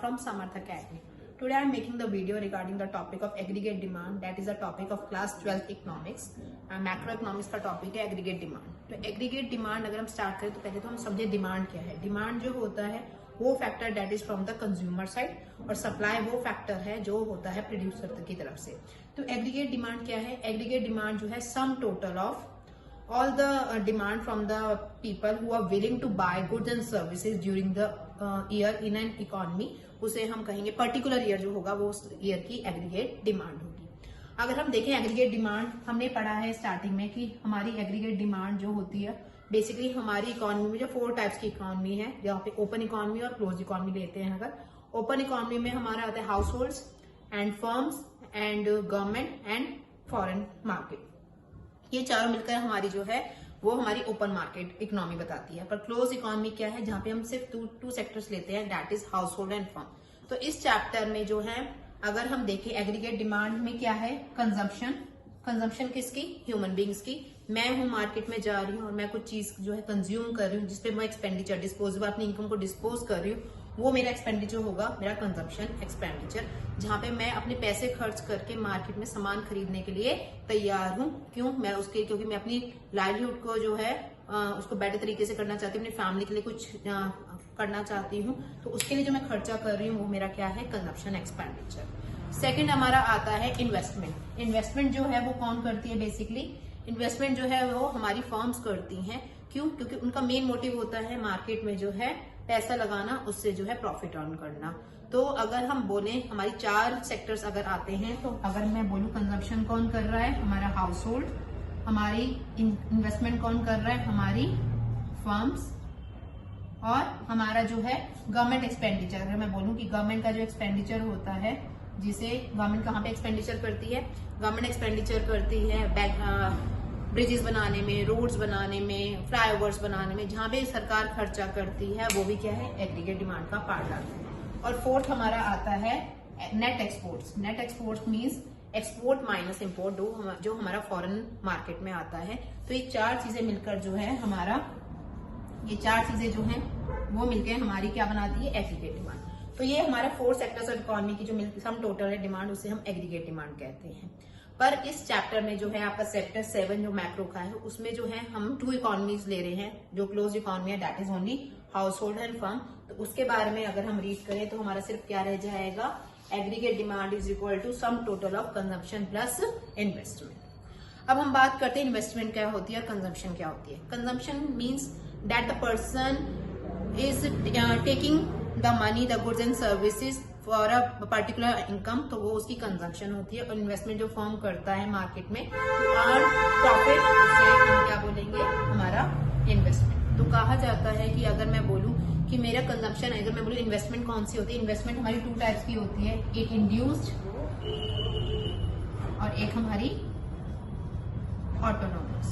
from Samarth Academy. Today I am making the video regarding the topic of aggregate demand, that is the topic of class 12 economics. Macroeconomics का topic है aggregate demand. तो aggregate demand अगर हम start करें तो पहले तो हम समझे डिमांड क्या है। डिमांड जो होता है वो factor that is from the consumer side, और सप्लाई वो फैक्टर है जो होता है प्रोड्यूसर की तरफ से। तो एग्रीगेट डिमांड क्या है? एग्रीगेट डिमांड जो है सम total of all the demand from the people who are willing to buy goods and services during the year in an economy, उसे हम कहेंगे पर्टिकुलर ईयर जो होगा वो उस ईयर की एग्रीगेट डिमांड होगी। अगर हम देखें एग्रीगेट डिमांड, हमने पढ़ा है स्टार्टिंग में कि हमारी एग्रीगेट डिमांड जो होती है बेसिकली हमारी इकोनॉमी में जो 4 टाइप्स की इकोनॉमी है, जहाँ पे ओपन इकोनॉमी और क्लोज इकोनॉमी लेते हैं। अगर ओपन इकोनॉमी में हमारा आता है house holds and firms and government and foreign market, ये चारों मिलकर हमारी जो है वो हमारी ओपन मार्केट इकोनॉमी बताती है। पर क्लोज इकोनॉमी क्या है? जहां पे हम सिर्फ टू सेक्टर्स लेते हैं, that is house hold and firm. तो इस चैप्टर में जो है अगर हम देखें एग्रीगेट डिमांड में क्या है, कंजम्पशन किसकी? ह्यूमन बींग्स की। मैं हूं मार्केट में जा रही हूँ और मैं कुछ चीज जो है कंज्यूम कर रही हूँ जिसपे मैं एक्सपेंडिचर डिस्पोजेबल अपनी इनकम को डिस्पोज कर रही हूँ, वो मेरा एक्सपेंडिचर होगा, मेरा कंजम्पशन एक्सपेंडिचर, जहां पे मैं अपने पैसे खर्च करके मार्केट में सामान खरीदने के लिए तैयार हूं। क्यों? मैं उसके क्योंकि मैं अपनी लाइवलीहुड को जो है उसको बेटर तरीके से करना चाहती हूँ, अपनी फैमिली के लिए कुछ करना चाहती हूँ, तो उसके लिए जो मैं खर्चा कर रही हूँ वो मेरा क्या है? Consumption expenditure. सेकेंड हमारा आता है इन्वेस्टमेंट। इन्वेस्टमेंट जो है वो कौन करती है? बेसिकली इन्वेस्टमेंट जो है वो हमारी फर्म्स करती हैं। क्यों? क्योंकि उनका मेन मोटिव होता है मार्केट में जो है पैसा लगाना, उससे जो है प्रॉफिट अर्न करना। तो अगर हम बोले हमारी 4 सेक्टर्स अगर आते हैं, तो अगर मैं बोलूं कंजम्पशन कौन कर रहा है? हमारा हाउस होल्ड। हमारी इन्वेस्टमेंट कौन कर रहा है? हमारी फर्म्स। और हमारा जो है गवर्नमेंट एक्सपेंडिचर, अगर मैं बोलूं कि गवर्नमेंट का जो एक्सपेंडिचर होता है, जिसे गवर्नमेंट कहाँ पे एक्सपेंडिचर करती है? गवर्नमेंट एक्सपेंडिचर करती है ब्रिजेस बनाने में, रोड्स बनाने में, फ्लाईओवर्स बनाने में, जहां पे सरकार खर्चा करती है, वो भी क्या है? एग्रीगेट डिमांड का पार्ट आता है। और फोर्थ हमारा आता है net exports. Net exports means export minus import, जो हमारा फॉरेन मार्केट में आता है। तो ये 4 चीजें मिलकर जो है हमारा, ये 4 चीजें जो है वो मिलकर हमारी क्या बनाती है? Aggregate demand. तो ये हमारा 4 सेक्टर्स ऑफ इकोनॉमी की जो सम टोटल है डिमांड, उसे हम एग्रीगेट डिमांड कहते हैं। पर इस चैप्टर में जो है आपका सेक्टर 7 जो मैक्रो का है, उसमें जो है हम 2 इकोनॉमीज ले रहे हैं। जो क्लोज इकोनॉमी है that is only house hold and firm. तो उसके बारे में अगर हम रीड करें तो हमारा सिर्फ क्या रह जाएगा? Aggregate demand is equal to sum total of consumption plus investment. अब हम बात करते हैं इन्वेस्टमेंट क्या होती है और कंजम्पशन क्या होती है। Consumption means that the person is taking the money, the goods and services for a particular income, तो वो उसकी कंजम्पशन होती है। और इन्वेस्टमेंट जो फर्म करता है मार्केट में और प्रॉफिट, उसे हम क्या बोलेंगे? हमारा इन्वेस्टमेंट। तो कहा जाता है कि अगर मैं बोलूं कि मेरा कंजम्पशन है, अगर मैं बोलूं इन्वेस्टमेंट कौन सी होती है, इन्वेस्टमेंट हमारी 2 टाइप्स की होती है, एक इंड्यूस्ड और एक हमारी ऑटोनोमस।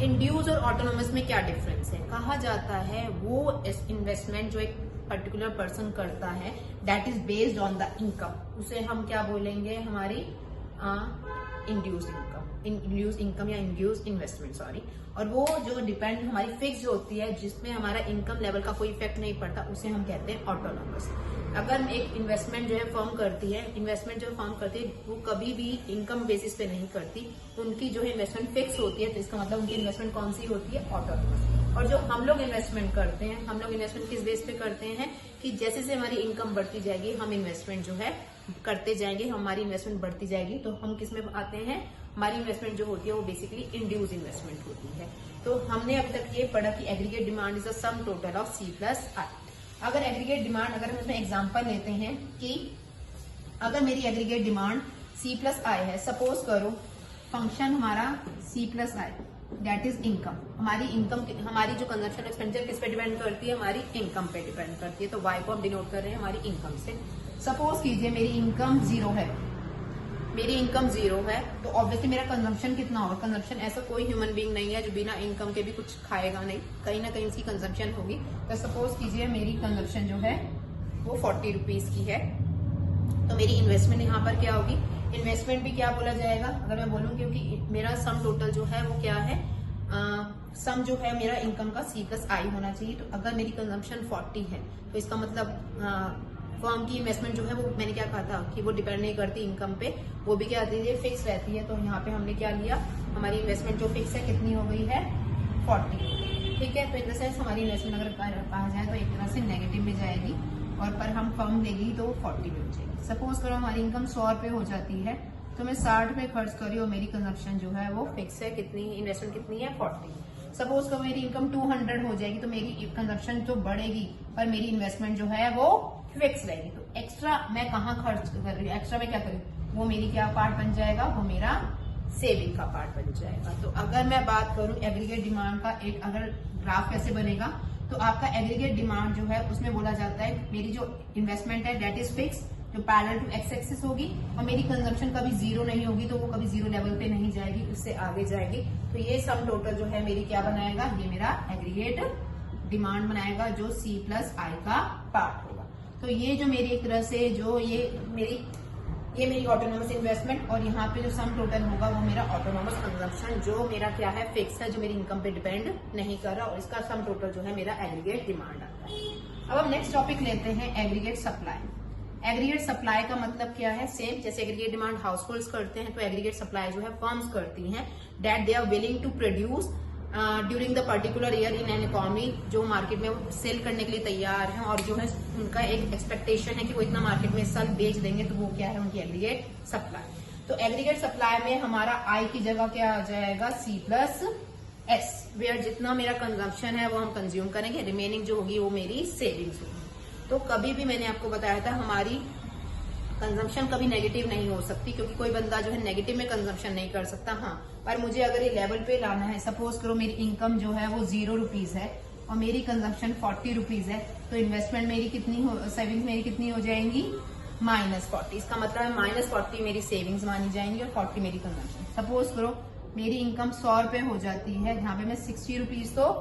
इंड्यूस और ऑटोनोमस में क्या डिफरेंस है? कहा जाता है वो इन्वेस्टमेंट जो एक पर्टिकुलर पर्सन करता है that is based on the income, उसे हम क्या बोलेंगे? हमारी इंड्यूस इनकम या इंड्यूस इन्वेस्टमेंट, सॉरी। और वो जो डिपेंड हमारी फिक्स होती है, जिसमें हमारा इनकम लेवल का कोई इफेक्ट नहीं पड़ता, उसे हम कहते हैं ऑटोनोमस। अगर एक इन्वेस्टमेंट जो है फर्म करती है, इन्वेस्टमेंट जो फर्म करती है वो कभी भी इनकम बेसिस पे नहीं करती, उनकी जो है इन्वेस्टमेंट फिक्स होती है। तो इसका मतलब उनकी इन्वेस्टमेंट कौन सी होती है? ऑटोनोमस। और जो हम लोग इन्वेस्टमेंट करते हैं, हम लोग इन्वेस्टमेंट किस बेस पे करते हैं कि जैसे से हमारी इनकम बढ़ती जाएगी हम इन्वेस्टमेंट जो है करते जाएंगे, हमारी इन्वेस्टमेंट बढ़ती जाएगी। तो हम किस में आते हैं? हमारी इन्वेस्टमेंट जो होती है वो बेसिकली इंड्यूस इन्वेस्टमेंट होती है। तो हमने अब तक ये पढ़ा कि aggregate demand is a some total of C plus I। अगर एग्रीगेट डिमांड, अगर हम इसमें एग्जांपल लेते हैं कि अगर मेरी aggregate demand C plus I है, सपोज करो फंक्शन हमारा C plus I that is income. हमारी इनकम, हमारी जो कंजम्पशन एक्सपेंडिचर किस पे डिपेंड करती है? हमारी इनकम पे डिपेंड करती है। तो Y को हम डिनोट कर रहे हैं हमारी इनकम से। सपोज कीजिए मेरी इनकम 0 है, मेरी इनकम 0 है, तो ऑब्वियसली मेरा कंजम्पशन कितना होगा? कंजम्पशन, ऐसा कोई ह्यूमन बीइंग नहीं है जो बिना इनकम के भी कुछ खाएगा नहीं, कहीं ना कहीं उसकी कंजम्पशन होगी। तो सपोज कीजिए मेरी कंजम्पशन जो है वो 40 रुपीज की है, तो मेरी इन्वेस्टमेंट यहाँ पर क्या होगी? इन्वेस्टमेंट भी क्या बोला जाएगा? अगर मैं बोलूँ, क्योंकि मेरा सम टोटल जो है वो क्या है? सम जो है मेरा इनकम का C प्लस आई होना चाहिए। तो अगर मेरी कंजम्पशन 40 है तो इसका मतलब फर्म की इन्वेस्टमेंट जो है वो मैंने क्या कहा था कि वो डिपेंड नहीं करती इनकम पे, वो भी क्या आती है फिक्स रहती है। तो यहाँ पे हमने क्या लिया, हमारी इन्वेस्टमेंट जो फिक्स है कितनी हो गई है 40, ठीक है। तो इन द सेंस हमारी इन्वेस्टमेंट अगर कहा जाए तो एक तरह से नेगेटिव में जाएगी और पर हम फर्म लेगी तो 40 में हो जाएगी। सपोज करो हमारी इनकम 100 रुपए हो जाती है तो मैं 60 रुपए खर्च कर रही हूँ, मेरी कंजप्शन जो है वो फिक्स है, कितनी इन्वेस्टमेंट कितनी है 40। सपोज करो मेरी इनकम 200 हो जाएगी तो मेरी कंजप्शन तो बढ़ेगी पर मेरी इन्वेस्टमेंट जो है वो फिक्स रहेगी। तो एक्स्ट्रा मैं कहाँ खर्च कर रही हूँ, एक्स्ट्रा मैं क्या करूँ, वो मेरी क्या पार्ट बन जाएगा, वो मेरा सेविंग का पार्ट बन जाएगा। तो अगर मैं बात करूं एग्रीगेट डिमांड का एक अगर ग्राफ कैसे बनेगा, तो आपका एग्रीगेट डिमांड जो है उसमें बोला जाता है मेरी जो इन्वेस्टमेंट है दैट इज फिक्स, जो पैरेलल टू एक्स एक्सिस होगी, और मेरी कंजम्पशन कभी जीरो नहीं होगी, तो वो कभी जीरो लेवल पे नहीं जाएगी, उससे आगे जाएगी। तो ये सम टोटल जो है मेरी क्या बनाएगा, ये मेरा एग्रीगेट डिमांड बनाएगा जो C प्लस आई का पार्ट होगा। तो ये जो मेरी एक तरह से जो ये मेरी ऑटोनोमस इन्वेस्टमेंट और यहाँ पे जो सम टोटल होगा वो मेरा ऑटोनोमस कंजम्पशन जो मेरा क्या है फिक्स है, जो मेरी इनकम पे डिपेंड नहीं कर रहा, और इसका सम टोटल जो है मेरा एग्रीगेट डिमांड आता है। अब हम नेक्स्ट टॉपिक लेते हैं एग्रीगेट सप्लाई। एग्रीगेट सप्लाई का मतलब क्या है, सेम जैसे एग्रीगेट डिमांड हाउस होल्ड्स करते हैं तो एग्रीगेट सप्लाई जो है फर्म्स करती हैं, that they are willing to produce during the particular year in an economy, जो मार्केट में सेल करने के लिए तैयार हैं और जो है उनका एक एक्सपेक्टेशन है कि वो इतना मार्केट में इस साल बेच देंगे, तो वो क्या है उनकी एग्रीगेट सप्लाई। तो एग्रीगेट सप्लाई में हमारा आई की जगह क्या आ जाएगा C प्लस एस, वेयर जितना मेरा कंजम्पशन है वो हम कंज्यूम करेंगे, रिमेनिंग जो होगी वो मेरी सेविंग्स होगी। तो कभी भी मैंने आपको बताया था हमारी कंजम्पशन कभी नेगेटिव नहीं हो सकती, क्योंकि कोई बंदा जो है नेगेटिव में कंजम्पशन नहीं कर सकता। हाँ, पर मुझे अगर ये लेवल पे लाना है, सपोज करो मेरी इनकम जो है वो 0 रुपीज है और मेरी कंजम्पशन 40 रुपीज है, तो इन्वेस्टमेंट मेरी कितनी हो, सेविंग्स मेरी कितनी हो जाएंगी -40। इसका मतलब है -40 मेरी सेविंग्स मानी जाएंगी और 40 मेरी कंजम्पशन। सपोज करो मेरी इनकम 100 रुपए हो जाती है, जहाँ पे मैं 60 रुपीज तो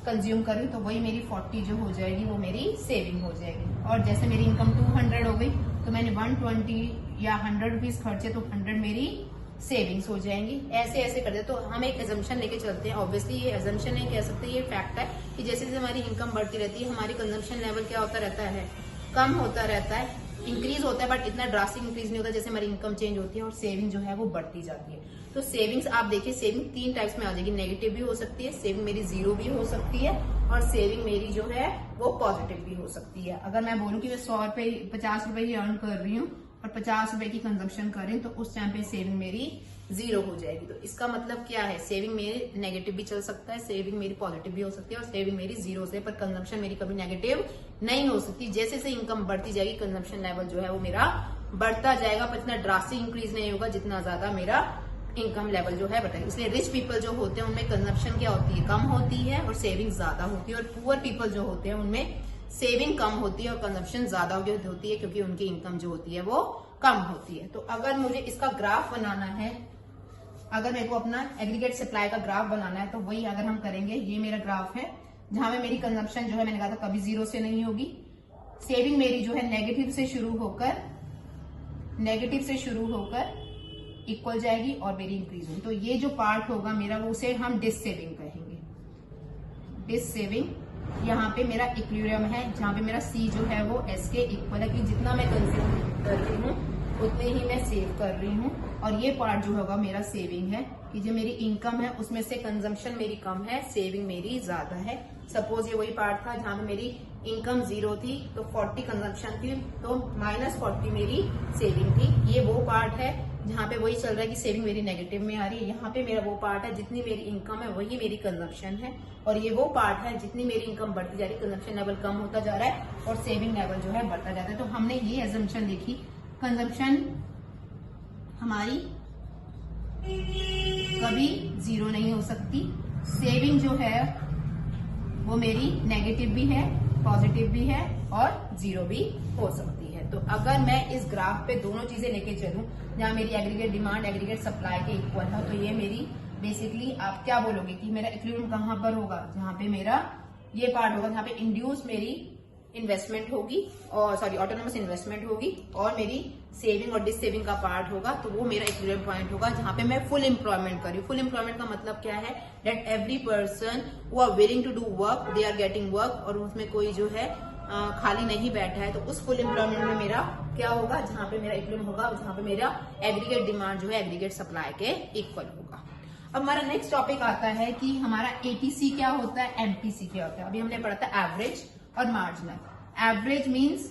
कंज्यूम करूँ, तो वही मेरी 40 जो हो जाएगी वो मेरी सेविंग हो जाएगी। और जैसे मेरी इनकम 200 हो गई तो मैंने 120 या 100 रुपीज खर्चे तो 100 मेरी सेविंग्स हो जाएंगी। ऐसे ऐसे करते तो हम एक एजम्पशन लेके चलते हैं। ऑब्वियसली ये एजम्पशन नहीं कह सकते, ये फैक्ट है कि जैसे जैसे हमारी इनकम बढ़ती रहती है हमारी कंजम्पशन लेवल क्या होता रहता है, कम होता रहता है, इंक्रीज होता है, बट इतना ड्रास्टिक इंक्रीज नहीं होता। जैसे हमारी इनकम चेंज होती है और सेविंग जो है वो बढ़ती जाती है। तो सेविंग्स आप देखिए, सेविंग 3 टाइप्स में आ जाएगी, नेगेटिव भी हो सकती है, सेविंग मेरी 0 भी हो सकती है, और सेविंग मेरी जो है वो पॉजिटिव भी हो सकती है। अगर मैं बोलूं कि मैं 100 रुपए 50 रुपए ही अर्न कर रही हूँ और 50 रुपए की कंजम्पशन कर रही हूँ, तो उस टाइम पे सेविंग मेरी 0 हो जाएगी। तो इसका मतलब क्या है, सेविंग मेरी नेगेटिव भी चल सकता है, सेविंग मेरी पॉजिटिव भी हो सकती है, और सेविंग मेरी 0 से, पर कंजम्पशन मेरी कभी नेगेटिव नहीं हो सकती। जैसे जैसे इनकम बढ़ती जाएगी कंजम्पशन लेवल जो है वो मेरा बढ़ता जाएगा, पर इतना ड्रास्टिक इंक्रीज नहीं होगा जितना ज्यादा मेरा इनकम लेवल जो है बढ़ेगा। इसलिए रिच पीपल जो होते हैं उनमें कंजम्पशन क्या होती है, कम होती है और सेविंग ज्यादा होती है, और पुअर पीपल जो होते हैं उनमें सेविंग कम होती है और कंजम्पशन ज्यादा होती है, क्योंकि उनकी इनकम जो होती है वो कम होती है। तो अगर मुझे इसका ग्राफ बनाना है, अगर मेरे को अपना एग्रीगेट सप्लाई का ग्राफ बनाना है, तो वही अगर हम करेंगे, ये मेरा ग्राफ है जहां में मेरी कंजम्पशन जो है मैंने कहा था कभी 0 से नहीं होगी, सेविंग मेरी जो है नेगेटिव से शुरू होकर इक्वल जाएगी और मेरी इंक्रीज होगी। तो ये जो पार्ट होगा मेरा वो उसे हम डिस सेविंग कहेंगे। डिस सेविंग यहाँ पे मेरा इक्विलिब्रियम है, जहाँ पे मेरा C जो है वो S के इक्वल है, कि जितना मैं कंज्यूम कर रही हूँ उतने ही मैं सेव कर रही हूँ। और ये पार्ट जो होगा मेरा सेविंग है, कि जो मेरी इनकम है उसमें से कंजम्पशन मेरी कम है, सेविंग मेरी ज्यादा है। सपोज ये वही पार्ट था जहां में मेरी इनकम 0 थी तो 40 कंजम्पशन थी, तो -40 मेरी सेविंग थी। ये वो पार्ट है जहां पे वही चल रहा है कि सेविंग मेरी नेगेटिव में आ रही है। यहाँ पे मेरा वो पार्ट है जितनी मेरी इनकम है वही मेरी कंजम्पशन है, और ये वो पार्ट है जितनी मेरी इनकम बढ़ती जा रही है, कंजम्पशन लेवल कम होता जा रहा है और सेविंग लेवल जो है बढ़ता जाता है। तो हमने ये एजम्पशन देखी, कंजम्पशन हमारी कभी 0 नहीं हो सकती, सेविंग जो है वो मेरी नेगेटिव भी है, पॉजिटिव भी है और 0 भी हो सकती है। तो अगर मैं इस ग्राफ पे दोनों चीजें लेके चलूं, जहां मेरी एग्रीगेट डिमांड एग्रीगेट सप्लाई के इक्वल है, तो ये मेरी बेसिकली आप क्या बोलोगे कि मेरा इक्विलिब्रियम कहां पर होगा, जहां पे मेरा ये पार्ट होगा जहां पे इंड्यूस मेरी इन्वेस्टमेंट होगी, और सॉरी ऑटोनोमस इन्वेस्टमेंट होगी, और मेरी सेविंग और डिससेविंग का पार्ट होगा, तो वो मेरा इक्विलिब्रियम पॉइंट होगा जहां पे मैं फुल एम्प्लॉयमेंट कर रही हूँ। फुल एम्प्लॉयमेंट का मतलब क्या है, that every person who are willing to do work, they are getting work, और उसमें कोई जो है खाली नहीं बैठा है। तो उस फुल एम्प्लॉयमेंट में मेरा क्या होगा, जहां पे मेरा इक्विलिब्रियम होगा, जहां पे मेरा एग्रीगेट डिमांड जो है एग्रीगेट सप्लाई के इक्वल होगा। अब हमारा नेक्स्ट टॉपिक आता है कि हमारा एपीसी क्या होता है, एमपीसी क्या होता है। अभी हमने पढ़ा था एवरेज और मार्जिनल। एवरेज मीन्स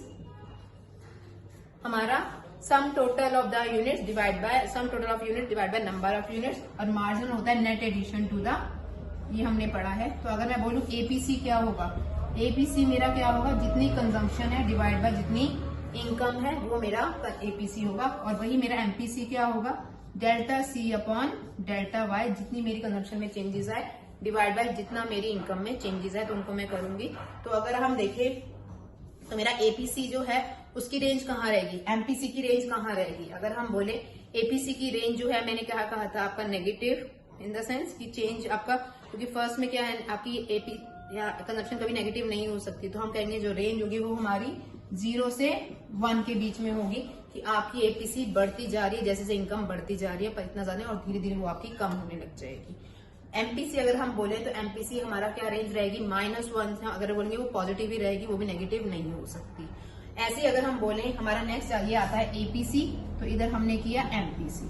हमारा सम total of the units divide by some total of unit divide by number of units, और मार्जिनल होता है नेट एडिशन टू द, ये हमने पढ़ा है। तो अगर मैं बोलूं एपीसी क्या होगा, एपीसी मेरा क्या होगा, जितनी कंजम्पशन है डिवाइड बाय जितनी इनकम है, वो मेरा एपीसी होगा। और वही मेरा एमपीसी क्या होगा, delta c upon delta y, जितनी मेरी कंजम्पशन में चेंजेस आए डिवाइड बाय जितना मेरी इनकम में चेंजेस है, तो उनको मैं करूंगी। तो अगर हम देखें तो मेरा एपीसी जो है उसकी रेंज कहाँ रहेगी, एमपीसी की रेंज कहाँ रहेगी। अगर हम बोले एपीसी की रेंज जो है, मैंने क्या कहा था आपका नेगेटिव, इन द सेंस कि चेंज आपका, क्योंकि फर्स्ट में क्या है आपकी एपी या कंजम्पशन कभी नेगेटिव नहीं हो सकती, तो हम कहेंगे जो रेंज होगी वो हमारी 0 से 1 के बीच में होगी, कि आपकी एपीसी बढ़ती जा रही है जैसे जैसे इनकम बढ़ती जा रही है, पर इतना ज्यादा, और धीरे धीरे वो आपकी कम होने लग जाएगी। एमपीसी अगर हम बोले तो एमपीसी हमारा क्या रेंज रहेगी, -1, अगर बोलेंगे वो पॉजिटिव ही रहेगी, वो भी नेगेटिव नहीं हो सकती। ऐसे अगर हम बोले हमारा नेक्स्ट ये आता है एपीसी, तो इधर हमने किया एमपीसी।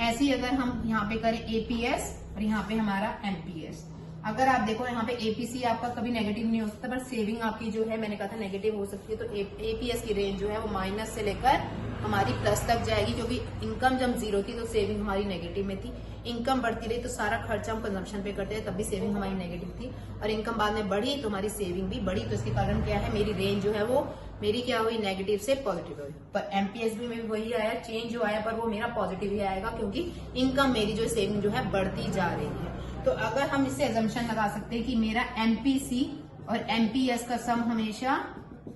ऐसे अगर हम यहाँ पे करें एपीएस और यहाँ पे हमारा एमपीएस, अगर आप देखो यहाँ पे एपीसी आपका कभी नेगेटिव नहीं हो सकता, पर सेविंग आपकी जो है मैंने कहा था नेगेटिव हो सकती है। तो एपीएस की रेंज जो है वो माइनस से लेकर हमारी प्लस तक जाएगी, क्योंकि इनकम जब 0 थी तो सेविंग हमारी नेगेटिव में थी। इनकम बढ़ती रही तो सारा खर्चा हम कंजम्पशन पे करते हैं, तब भी सेविंग हमारी नेगेटिव थी, और इनकम बाद में बढ़ी तो हमारी सेविंग भी बढ़ी। तो इसके कारण क्या है, मेरी रेंज जो है वो मेरी क्या हुई, नेगेटिव से पॉजिटिव हुई। पर एमपीएस भी में वही आया, चेंज जो आया पर वो मेरा पॉजिटिव ही आएगा, क्योंकि इनकम मेरी जो सेविंग जो है बढ़ती जा रही है। तो अगर हम इससे अजम्पशन लगा सकते हैं कि मेरा एमपीसी और एमपीएस का सम हमेशा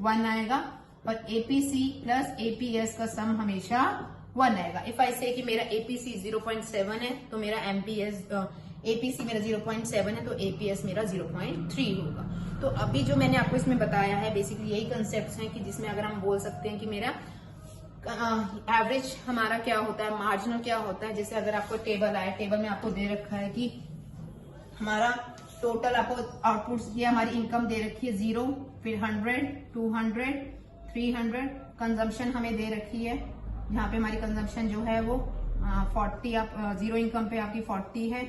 1 आएगा, और एपीसी प्लस एपीएस का सम हमेशा 1 आएगा। इफ आई से कि मेरा एपीसी 0.7 है तो मेरा एपीसी मेरा 0.7 है, तो एपीएस मेरा 0.3 होगा। तो अभी जो मैंने आपको इसमें बताया है बेसिकली यही कंसेप्ट हैं, कि जिसमें अगर हम बोल सकते हैं कि मेरा एवरेज हमारा क्या होता है, मार्जिनल क्या होता है। जैसे अगर आपको टेबल आए, टेबल में आपको दे रखा है कि हमारा टोटल आपको आउटपुट, ये हमारी इनकम दे रखी है 0, फिर 100, 200, 300, कंजम्पशन हमें दे रखी है, यहाँ पे हमारी कंजम्पशन जो है वो 40, आप 0 इनकम पे आपकी 40 है,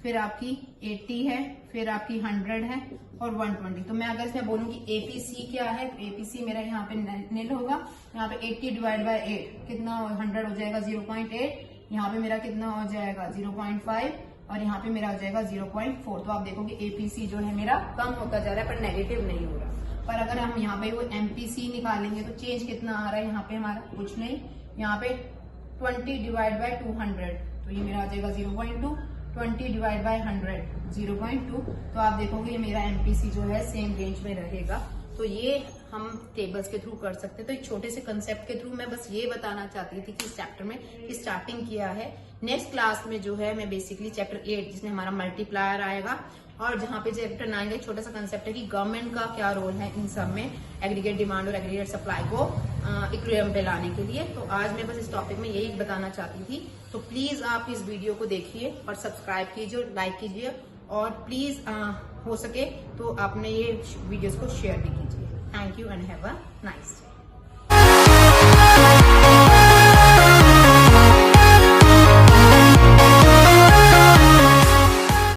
फिर आपकी 80 है, फिर आपकी 100 है और 120। तो मैं अगर इसमें बोलूँ कि एपीसी क्या है, तो एपीसी मेरा यहाँ पे निल होगा, यहाँ पे 80 डिवाइड बाय 8 कितना, 100 हो जाएगा 0.8, यहाँ पे मेरा कितना हो जाएगा 0.5, और यहाँ पे मेरा हो जाएगा 0.4। तो आप देखोगे एपीसी जो है मेरा कम होता जा रहा है, पर नेगेटिव नहीं हो रहा। पर अगर हम यहाँ पे वो एमपीसी निकालेंगे तो चेंज कितना आ रहा है, यहाँ पे हमारा कुछ नहीं, यहाँ पे 20 डिवाइड बाय 200, तो ये मेरा आ जाएगा 0.2, 20 डिवाइड बाय 100 0.2। तो आप देखोगे ये मेरा एमपीसी जो है सेम रेंज में रहेगा। तो ये हम टेबल्स के थ्रू कर सकते हैं। तो एक छोटे से कंसेप्ट के थ्रू मैं बस ये बताना चाहती थी कि इस चैप्टर में स्टार्टिंग किया है। नेक्स्ट क्लास में जो है मैं बेसिकली चैप्टर 8 जिसमें हमारा मल्टीप्लायर आएगा, और जहाँ पे चैप्टर 9 का छोटा सा कंसेप्ट है कि गवर्नमेंट का क्या रोल है इन सब में एग्रीगेट डिमांड और एग्रीगेट सप्लाई को इक्विलिब्रियम पे लाने के लिए। तो आज मैं बस इस टॉपिक में यही बताना चाहती थी। तो प्लीज आप इस वीडियो को देखिए और सब्सक्राइब कीजिए, लाइक कीजिए, और प्लीज हो सके तो आपने ये वीडियोस को शेयर भी कीजिए। Thank you and have a nice day.